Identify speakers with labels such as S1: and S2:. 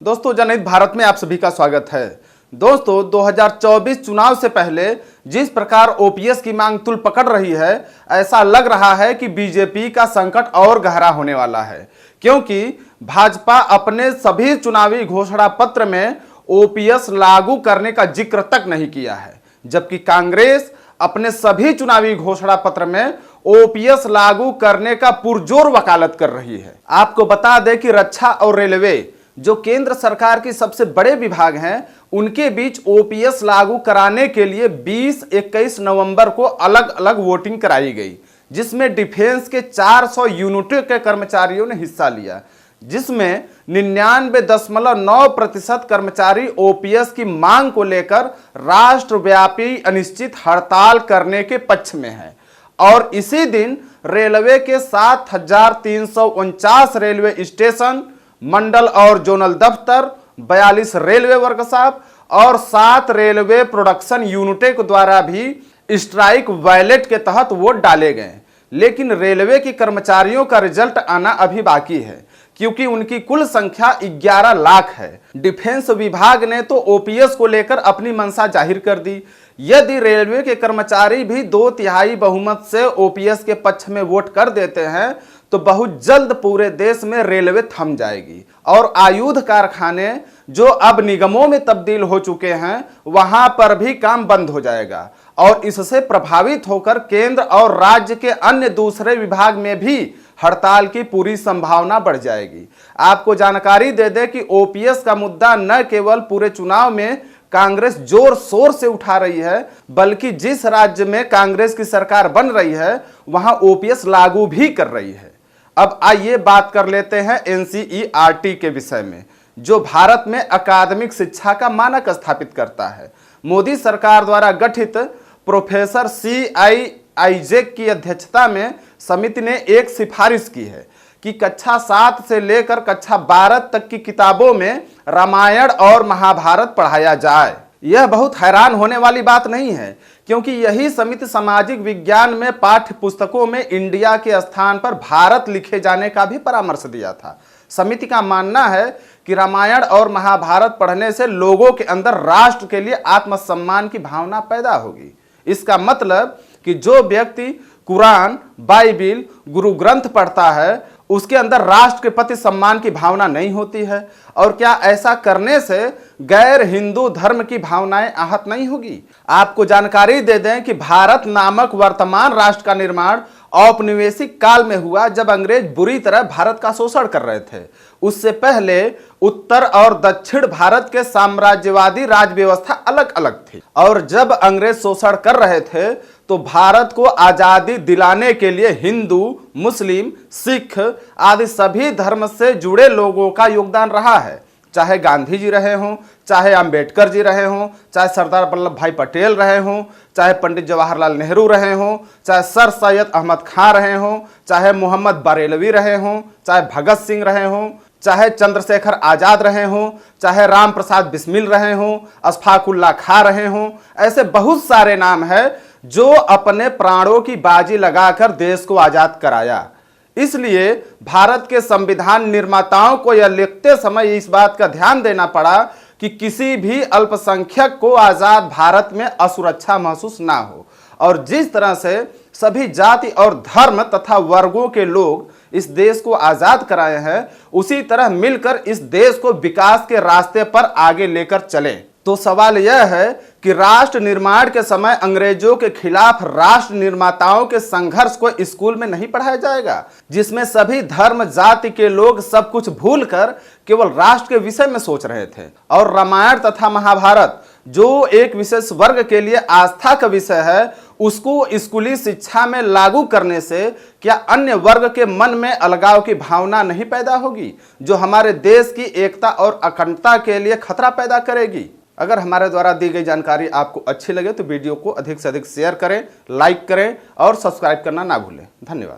S1: दोस्तों, जनहित भारत में आप सभी का स्वागत है। दोस्तों, 2024 चुनाव से पहले जिस प्रकार ओपीएस की मांग तुल पकड़ रही है, ऐसा लग रहा है कि बीजेपी का संकट और गहरा होने वाला है, क्योंकि भाजपा अपने सभी चुनावी घोषणा पत्र में ओपीएस लागू करने का जिक्र तक नहीं किया है, जबकि कांग्रेस अपने सभी चुनावी घोषणा पत्र में ओपीएस लागू करने का पुरजोर वकालत कर रही है। आपको बता दें कि रक्षा और रेलवे, जो केंद्र सरकार के सबसे बड़े विभाग हैं, उनके बीच ओपीएस लागू कराने के लिए 20-21 नवंबर को अलग अलग वोटिंग कराई गई, जिसमें डिफेंस के 400 यूनिटों के कर्मचारियों ने हिस्सा लिया, जिसमें 99.9% कर्मचारी ओपीएस की मांग को लेकर राष्ट्रव्यापी अनिश्चित हड़ताल करने के पक्ष में है। और इसी दिन रेलवे के 7,349 रेलवे स्टेशन, मंडल और जोनल दफ्तर, 42 रेलवे वर्कशॉप और 7 रेलवे प्रोडक्शन यूनिटों के द्वारा भी स्ट्राइक वायलेट के तहत वोट डाले गए। लेकिन रेलवे के कर्मचारियों का रिजल्ट आना अभी बाकी है, क्योंकि उनकी कुल संख्या 11 लाख है। डिफेंस विभाग ने तो ओपीएस को लेकर अपनी मंशा जाहिर कर दी। यदि रेलवे के कर्मचारी भी 2/3 बहुमत से ओपीएस के पक्ष में वोट कर देते हैं, तो बहुत जल्द पूरे देश में रेलवे थम जाएगी और आयुध कारखाने, जो अब निगमों में तब्दील हो चुके हैं, वहां पर भी काम बंद हो जाएगा। और इससे प्रभावित होकर केंद्र और राज्य के अन्य दूसरे विभाग में भी हड़ताल की पूरी संभावना बढ़ जाएगी। आपको जानकारी दे दें कि ओपीएस का मुद्दा न केवल पूरे चुनाव में कांग्रेस जोर शोर से उठा रही है, बल्कि जिस राज्य में कांग्रेस की सरकार बन रही है, वहां ओपीएस लागू भी कर रही है। अब आइए बात कर लेते हैं एनसीईआरटी के विषय में, जो भारत में अकादमिक शिक्षा का मानक स्थापित करता है। मोदी सरकार द्वारा गठित प्रोफेसर CI आइजैक की अध्यक्षता में समिति ने एक सिफारिश की है कि कक्षा 7 से लेकर कक्षा 12 तक की किताबों में रामायण और महाभारत पढ़ाया जाए। यह बहुत हैरान होने वाली बात नहीं है, क्योंकि यही समिति सामाजिक विज्ञान में पाठ्य पुस्तकों में इंडिया के स्थान पर भारत लिखे जाने का भी परामर्श दिया था। समिति का मानना है कि रामायण और महाभारत पढ़ने से लोगों के अंदर राष्ट्र के लिए आत्मसम्मान की भावना पैदा होगी। इसका मतलब कि जो व्यक्ति कुरान, बाइबिल, गुरु ग्रंथ पढ़ता है, उसके अंदर राष्ट्र के प्रति सम्मान की भावना नहीं होती है। और क्या ऐसा करने से गैर हिंदू धर्म की भावनाएं आहत नहीं होगी? आपको जानकारी दे दें कि भारत नामक वर्तमान राष्ट्र का निर्माण औपनिवेशिक काल में हुआ, जब अंग्रेज बुरी तरह भारत का शोषण कर रहे थे। उससे पहले उत्तर और दक्षिण भारत के साम्राज्यवादी राज व्यवस्था अलग अलग थी, और जब अंग्रेज शोषण कर रहे थे तो भारत को आजादी दिलाने के लिए हिंदू, मुस्लिम, सिख आदि सभी धर्म से जुड़े लोगों का योगदान रहा है। चाहे गांधी जी रहे हों, चाहे अंबेडकर जी रहे हों, चाहे सरदार वल्लभ भाई पटेल रहे हों, चाहे पंडित जवाहरलाल नेहरू रहे हों, चाहे सर सैयद अहमद खान रहे हों, चाहे मोहम्मद बरेलवी रहे हों, चाहे भगत सिंह रहे हों, चाहे चंद्रशेखर आजाद रहे हों, चाहे राम प्रसाद बिस्मिल रहे हों, अशफाकुल्ला खां रहे हों। ऐसे बहुत सारे नाम हैं जो अपने प्राणों की बाजी लगाकर देश को आजाद कराया। इसलिए भारत के संविधान निर्माताओं को यह लिखते समय इस बात का ध्यान देना पड़ा कि किसी भी अल्पसंख्यक को आजाद भारत में असुरक्षा महसूस ना हो। और जिस तरह से सभी जाति और धर्म तथा वर्गों के लोग इस देश को आजाद कराए हैं, उसी तरह मिलकर इस देश को विकास के रास्ते पर आगे लेकर चलें। तो सवाल यह है कि राष्ट्र निर्माण के समय अंग्रेजों के खिलाफ राष्ट्र निर्माताओं के संघर्ष को स्कूल में नहीं पढ़ाया जाएगा, जिसमें सभी धर्म जाति के लोग सब कुछ भूलकर केवल राष्ट्र के विषय में सोच रहे थे। और रामायण तथा महाभारत, जो एक विशेष वर्ग के लिए आस्था का विषय है, उसको स्कूली शिक्षा में लागू करने से क्या अन्य वर्ग के मन में अलगाव की भावना नहीं पैदा होगी, जो हमारे देश की एकता और अखंडता के लिए खतरा पैदा करेगी? अगर हमारे द्वारा दी गई जानकारी आपको अच्छी लगे तो वीडियो को अधिक से अधिक शेयर करें, लाइक करें और सब्सक्राइब करना ना भूलें। धन्यवाद।